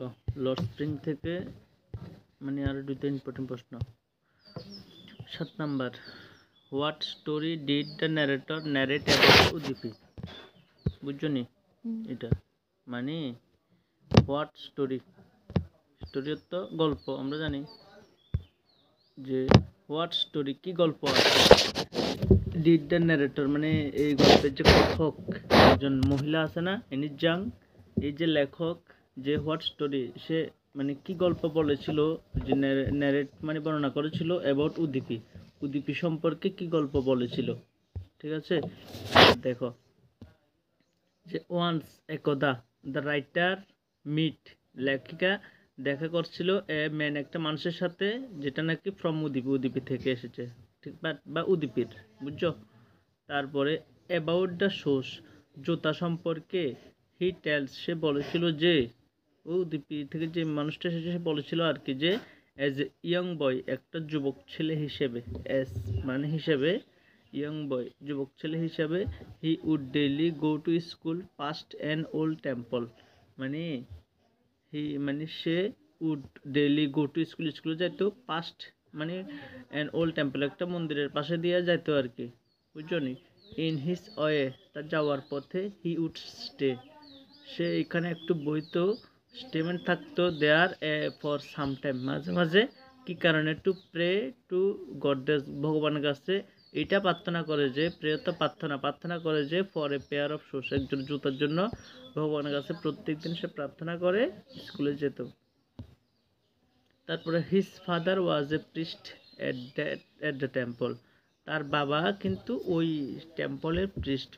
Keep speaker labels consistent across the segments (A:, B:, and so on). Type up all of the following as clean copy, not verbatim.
A: দেখো Lord spring থেকে মানে আরো দুটো ইম্পর্টেন্ট প্রশ্ন। 7 number, what story did the narrator narrate about Udupi? বুঝছো নি এটা মানে হোয়াট স্টোরি, স্টোরি তো গল্প, আমরা জানি যে হোয়াট স্টোরি কি গল্প আছে। ডিড দ্য ন্যারেটর মানে এই গল্পের যে কথক একজন মহিলা আছে না, এনিস জাং, এই যে লেখক, যে হোয়াট স্টোরি সে মানে কি গল্প বলেছিল, যে ন্যারেট মানে বর্ণনা করেছিল অ্যাবাউট উদীপী, উদীপী সম্পর্কে কি গল্প বলেছিল। ঠিক আছে, দেখো যে ওয়ান্স একদা দ্য রাইটার মিট, লেখিকা দেখা করছিল এ ম্যান একটা মানুষের সাথে, যেটা নাকি ফ্রম উদীপী, উদীপী থেকে এসেছে, ঠিক বা উদীপীর, বুঝছো। তারপরে অ্যাবাউট দ্য শোস, জোতা সম্পর্কে, হি টেলস সে বলেছিল যে, উদীপী থেকে যে মানুষটা এসেছে সে বলেছিল আর কি, যে অ্যাজ এ ইয়ং বয় একটা যুবক ছেলে হিসেবে, অ্যাজ মানে হিসেবে, ইয়ং বয় যুবক ছেলে হিসাবে, he would daily go to school past an old temple, মানে হি মানে সে would daily go to school, স্কুলে যাইতো, পাস্ট মানে অ্যান ওল্ড টেম্পল একটা মন্দিরের পাশে দিয়ে যাইতো আর কি, বুঝছো নি। ইন হিজ ওয়ে তার যাওয়ার পথে, হি উড স্টে সে এখানে একটু বইতো, স্টেটমেন্ট থাকতো দেয়ার ফর সাম টাইম মাঝে মাঝে, কি কারণে, টু প্রে টু গডেস ভগবানের কাছে এটা প্রার্থনা করে যে, প্রে তো প্রার্থনা, প্রার্থনা করে যে for a pair of shoes একজন জুতার জন্য ভগবানের কাছে প্রত্যেক দিন সে প্রার্থনা করে স্কুলে যেত। তারপরে his father was a priest at the temple, তার বাবা কিন্তু ওই টেম্পলের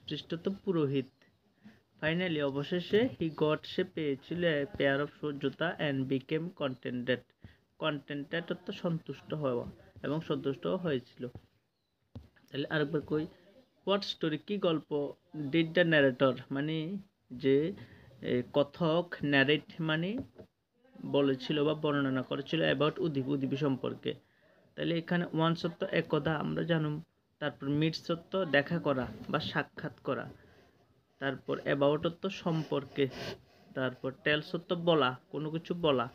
A: প্রিস্ট তো পুরোহিত। ফাইনালি অবশেষে হি গট সে পেয়েছিল পেয়ার অফ শু জুতা অ্যান্ড বিকেম কন্টেন্টেড, কন্টেন্টেড অর্থ সন্তুষ্ট হওয়া, এবং সন্তুষ্ট হয়েছিল। তাহলে আরেকবার কই, হোয়াট স্টোরি কি গল্প, ডিড দ্য ন্যারেটর মানে যে কথক, ন্যারেট মানে বলেছিল বা বর্ণনা করেছিল অ্যাবাউট উদীপী সম্পর্কে। তাহলে এখানে ওয়ান সত্য একদা আমরা জানুম, তারপর মিট সত্য দেখা করা বা সাক্ষাৎ করা, তারপর অ্যাবাউট তো সম্পর্কে, তারপর টেলস তো বলা, কোনো কিছু বলা,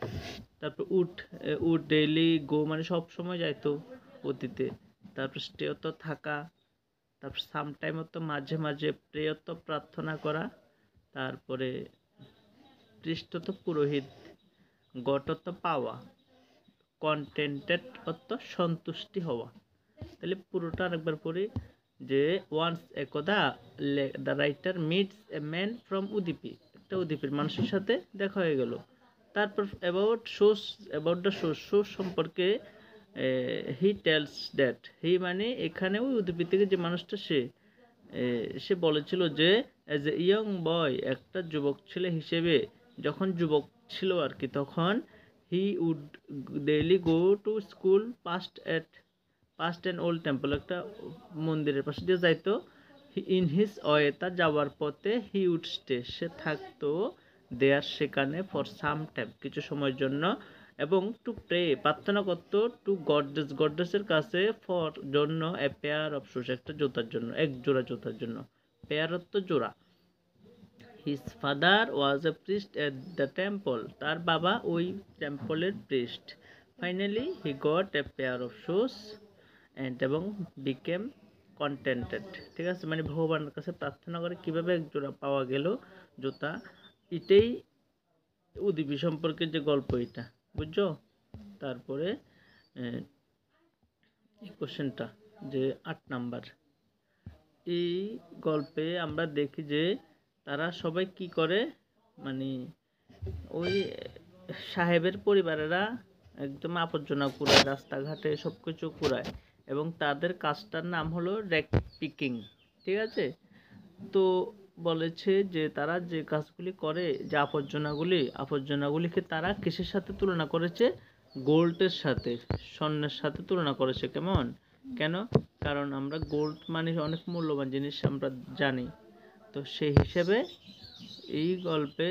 A: তারপর উড ডেইলি গো মানে সব সময় যাইতো অতীতে, তারপর স্টে তো থাকা, তারপর সামটাইম তো মাঝে মাঝে, প্রে তো প্রার্থনা করা, তারপরে পৃষ্ঠ তো পুরোহিত, গট তো পাওয়া, কন্টেন্টেড অর্থ সন্তুষ্টি হওয়া। তাহলে পুরোটা আরেকবার পড়ি, যে ওয়ান্স একদা the writer meets a man from Udupi, একটা উদীপীর মানুষের সাথে দেখা হয়ে গেল। তারপর about shoes, about the shoes সম্পর্কে, হি টেলস দ্যাট, হি মানে এখানে ওই উদীপী থেকে যে মানুষটা সে বলেছিল যে অ্যাজ এ ইয়ং বয় একটা যুবক ছেলে হিসেবে, যখন যুবক ছিল আর কি তখন, he would daily go to school past an old temple একটা মন্দিরের পাশে দিয়ে যাইতো, ইন হিজ ওয়ে তার যাওয়ার পথে, হি উড স্টে সে থাকতো, দেয়ার সেখানে, ফর সাম টাইম কিছু সময়ের জন্য, এবং টু প্রে প্রার্থনা করতো, টু গডেসের কাছে, ফর জন্য, এ পেয়ার অফ শুজ একটা জুতার জন্য, এক জোড়া জুতার জন্য, পেয়ার অর্থ জোড়া। His father was a priest at the temple, তার বাবা ওই টেম্পলের priest. Finally he got a pair of shoes and এবং বিকেম কন্টেন্টেড, ঠিক আছে, মানে ভগবানের কাছে প্রার্থনা করে কিভাবে এক জোড়া পাওয়া গেল জুতা, এটাই উদীপী সম্পর্কে যে গল্প এটা, বুঝছো। তারপরে এই কোশ্চেনটা যে 8 নাম্বার, এই গল্পে আমরা দেখি যে তারা সবাই কি করে, মানে ওই সাহেবের পরিবারেরা একদম আবর্জনা কুড়ায়, রাস্তাঘাটে সব কিছু কুড়ায়, এবং তাদের কাজটার নাম হলো র্যাক পিকিং, ঠিক আছে। তো বলেছে যে তারা যে কাজগুলি করে, যে আবর্জনাগুলিকে তারা কিসের সাথে তুলনা করেছে, গোল্ডের সাথে, স্বর্ণের সাথে তুলনা করেছে। কেন, কারণ আমরা গোল্ড মানে অনেক মূল্যবান জিনিস আমরা জানি, তো সেই হিসেবে এই গল্পে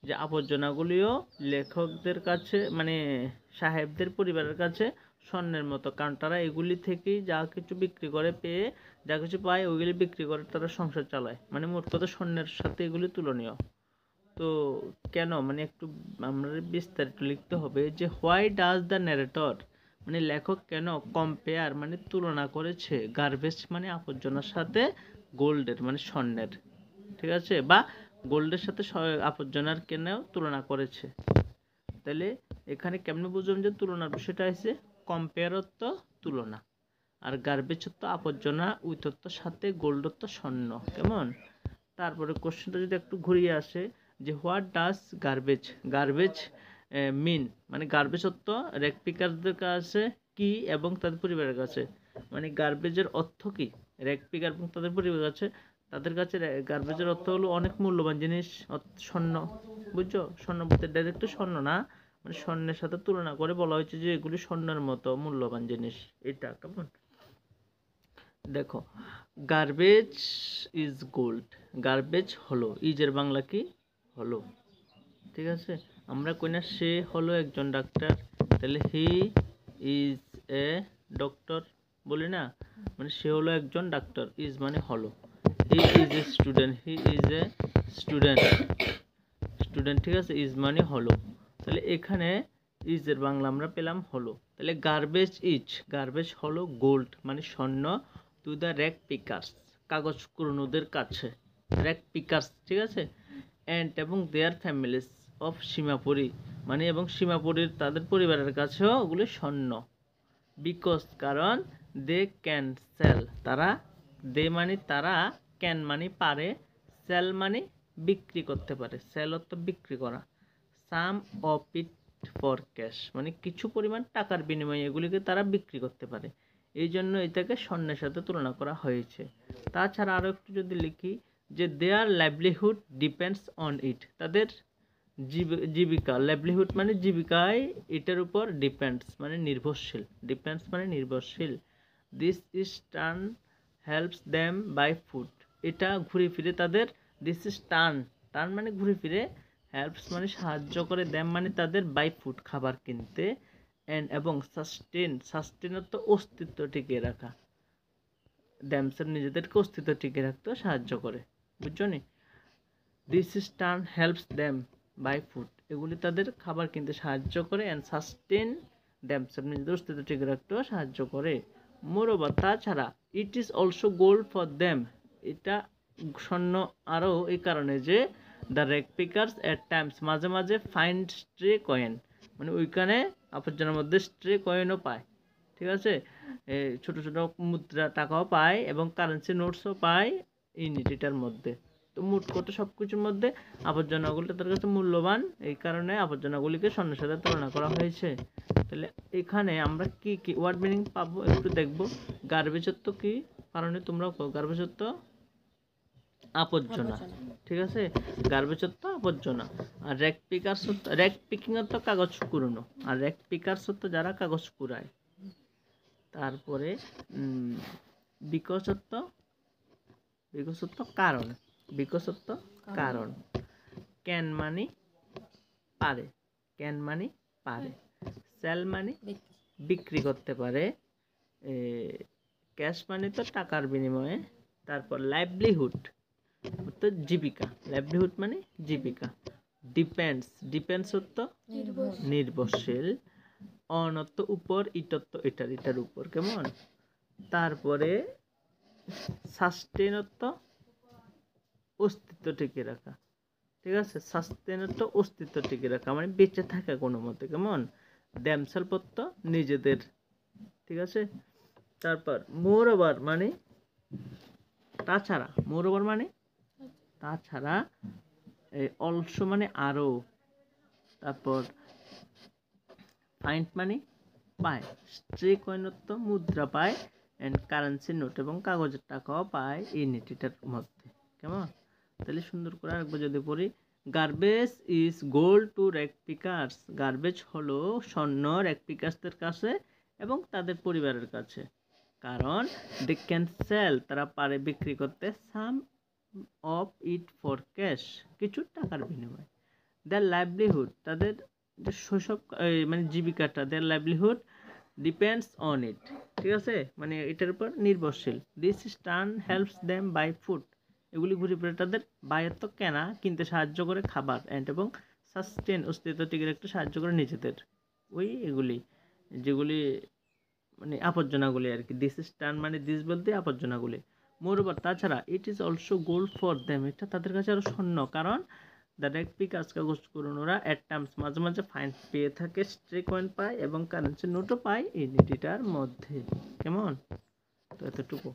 A: যে আবর্জনাগুলিও লেখকদের কাছে মানে সাহেবদের পরিবারের কাছে স্বর্ণের মতো, কারণ তারা এগুলি থেকেই যা কিছু বিক্রি করে, পেয়ে যা কিছু পায় ওইগুলি বিক্রি করে তারা সংসার চালায়, মানে মোট কথা স্বর্ণের সাথে এগুলি তুলনীয়, তো কেন মানে একটু আমরা বিস্তারিত লিখতে হবে যে হোয়াই ডাজ দ্য ন্যারেটর মানে লেখক কেন কম্পেয়ার মানে তুলনা করেছে গার্বেজ মানে আবর্জনার সাথে গোল্ডের মানে স্বর্ণের, ঠিক আছে, বা গোল্ডের সাথে আবর্জনার কেন তুলনা করেছে। তাহলে এখানে কেমনে বুঝলাম যে তুলনার বিষয়টা আছে কম্পেয়ার অর্থ তুলনা, আর গার্বেজ অর্থ আবর্জনা, উইথ অর্থ সাথে, গোল্ড অর্থ স্বর্ণ, কেমন। তারপরে কোশ্চেনটা যদি একটু ঘুরিয়ে আসে যে হোয়াট ডাজ গার্বেজ মিন মানে গার্বেজ অর্থ রেক পিকারদের কাছে কি এবং তাদের পরিবারের কাছে, মানে গার্বেজের অর্থ কি, রেক পিকার এবং তাদের তাদের কাছে গার্বেজের অর্থ হলো অনেক মূল্যবান জিনিস, স্বর্ণ, বুঝছো, স্বর্ণ বলতে ডাইরেক্ট স্বর্ণ না, মানে স্বর্ণের সাথে তুলনা করে বলা হয়েছে যে এগুলি স্বর্ণের মতো মূল্যবান জিনিস, এটা কেমন। দেখো গার্বেজ ইজ গোল্ড, গার্বেজ হলো, ইজের বাংলা কি হলো, ঠিক আছে। আমরা কই না সে হলো একজন ডাক্তার, তাহলে হি ইজ এ ডক্টর বলি না, মানে সে হলো একজন ডাক্তার, ইজ মানে হলো। He is a student, he is a student, ঠিক আছে, ইজ মানে হলো। তাহলে এখানে ইজের বাংলা আমরা পেলাম হলো। তাহলে গার্বেজ হলো গোল্ড মানে স্বর্ণ, টু দ্য র্যাক পিকার্স কাগজ কুড়োনোদের কাছে, র্যাক পিকার্স, ঠিক আছে, অ্যান্ড এবং দেয়ার ফ্যামিলিজ অফ সীমাপুরী মানে এবং সীমাপুরীর তাদের পরিবারের কাছেও ওগুলো স্বর্ণ, বিকজ কারণ দে ক্যান সেল তারা, দে মানে তারা, ক্যান মানে পারে, সেল মানে বিক্রি করতে পারে, সেল অর্থ বিক্রি করা, সাম অফ ইট ফর ক্যাশ মানে কিছু পরিমাণ টাকার বিনিময়ে এগুলিকে তারা বিক্রি করতে পারে, এই জন্য এটাকে স্বর্ণের সাথে তুলনা করা হয়েছে। তাছাড়া আরও একটু যদি লিখি যে দেয়ার লাইভলিহুড ডিপেন্ডস অন ইট, তাদের জীবিকা, লাইভলিহুড মানে জীবিকায়, এটার উপর ডিপেন্ডস মানে নির্ভরশীল, ডিপেন্ডস মানে নির্ভরশীল, this is turn helps them by food, এটা ঘুরে ফিরে তাদের, দিস ইজ টার্ন মানে ঘুরে ফিরে, হেল্পস মানে সাহায্য করে, দেম মানে তাদের, বাই ফুড খাবার কিনতে, অ্যান্ড এবং সাস্টেন অর্থ অস্তিত্ব টিকিয়ে রাখা, দ্যামসের নিজেদেরকে অস্তিত্ব টিকিয়ে রাখতে সাহায্য করে, বুঝছো নি। This is turn helps them by food এগুলি তাদের খাবার কিনতে সাহায্য করে, অ্যান্ড সাস্টেন দ্যামসেলফ নিজেদের অস্তিত্ব ঠিক রাখতেও সাহায্য করে। মোরওভার তাছাড়া it is also gold for them, এটা স্বর্ণ আরও এই কারণে যে the rake pickers at Times মাঝে মাঝে ফাইন্ড স্ট্রে কয়েন মানে ওইখানে আবর্জনার মধ্যে স্ট্রে কয়েনও পায়, ঠিক আছে, ছোটো ছোটো মুদ্রা টাকাও পায় এবং কারেন্সি নোটসও পায় এটার মধ্যে। তো মোট কথা সব কিছুর মধ্যে আবর্জনাগুলি তাদের কাছে মূল্যবান, এই কারণে আবর্জনাগুলিকে স্বর্ণের সাথে তুলনা করা হয়েছে। তাহলে এখানে আমরা কি কি ওয়ার্ড মিনিং পাবো একটু দেখবো। গার্বেজত্ব কি কারণে তোমরা গার্বেজত্ব আবর্জনা, ঠিক আছে, গার্বেজত্ব আবর্জনা। আর র্যাক পিকিং অর্থ কাগজ কুড়ানো, আর র্যাক পিকার্স অর্থ যারা কাগজ কুড়ায়। তারপরে বিকশত্ব কারণ, কারণ, ক্যান মানে পারে, সেল মানে বিক্রি করতে পারে, ক্যাশ মানে তো টাকার বিনিময়ে। তারপর লাইভলিহুড অর্থাৎ জীবিকা, লাইভলিহুড মানে জীবিকা। ডিপেন্ডস অর্থ নির্ভরশীল, অন অর্থ উপর, এটার উপর, কেমন। তারপরে সাস্টেন অর্থ অস্তিত্ব টিকে রাখা, ঠিক আছে, সাস্টেন অর্থ অস্তিত্ব টিকে রাখা মানে বেঁচে থাকা কোনো মতে, কেমন। দ্যামসেলফ অর্থ নিজেদের, ঠিক আছে। তারপর মোরওভার মানে তাছাড়া, তাছাড়া, অলসো মানে আরও, তারপর ফাইন্ড মানে পায়, স্ট্রে কয়েন অর্থ মুদ্রা পায়, অ্যান্ড কারেন্সি নোট এবং কাগজের টাকাও পায় এই নীতিটার মধ্যে, কেমন। তাহলে সুন্দর করে আরেকবার যদি পড়ি, garbage is gold to rag pickers, garbage হলো স্বর্ণ র্যাক পিকার্সদের কাছে এবং তাদের পরিবারের কাছে, কারণ দে ক্যান সেল তারা পারে বিক্রি করতে, some of it for cash কিছু টাকার বিনিময়ে, দেয়ার লাইভলিহুড তাদের যে শৈশব মানে জীবিকাটা, their livelihood depends on it, ঠিক আছে, মানে এটার উপর নির্ভরশীল। This is turn helps them by food এগুলি ঘুরে ফিরে তাদের বায়ত্ত কেনা কিনতে সাহায্য করে, খাবার এবং সাস্টেন অস্তিত্ব টিকে রাখতে সাহায্য করে নিজেদের। এগুলি যেগুলি মানে আবর্জনাগুলি আর কি। দিস ইজ টার্ন মানে দিস বলতে আবর্জনাগুলি। মোরওভার তাছাড়া it is also gold for them, এটা তাদের কাছে আরও স্বর্ণ, কারণ দ্য রেড পিক আজ কাগজ করুন ওরা অ্যাট টাইমস মাঝে মাঝে ফাইন পেয়ে থাকে, স্ট্রে কয়েন পায় এবং কারেন্সি নোটও পায় এই নীতিটার মধ্যে। কেমন? তো এতটুকু।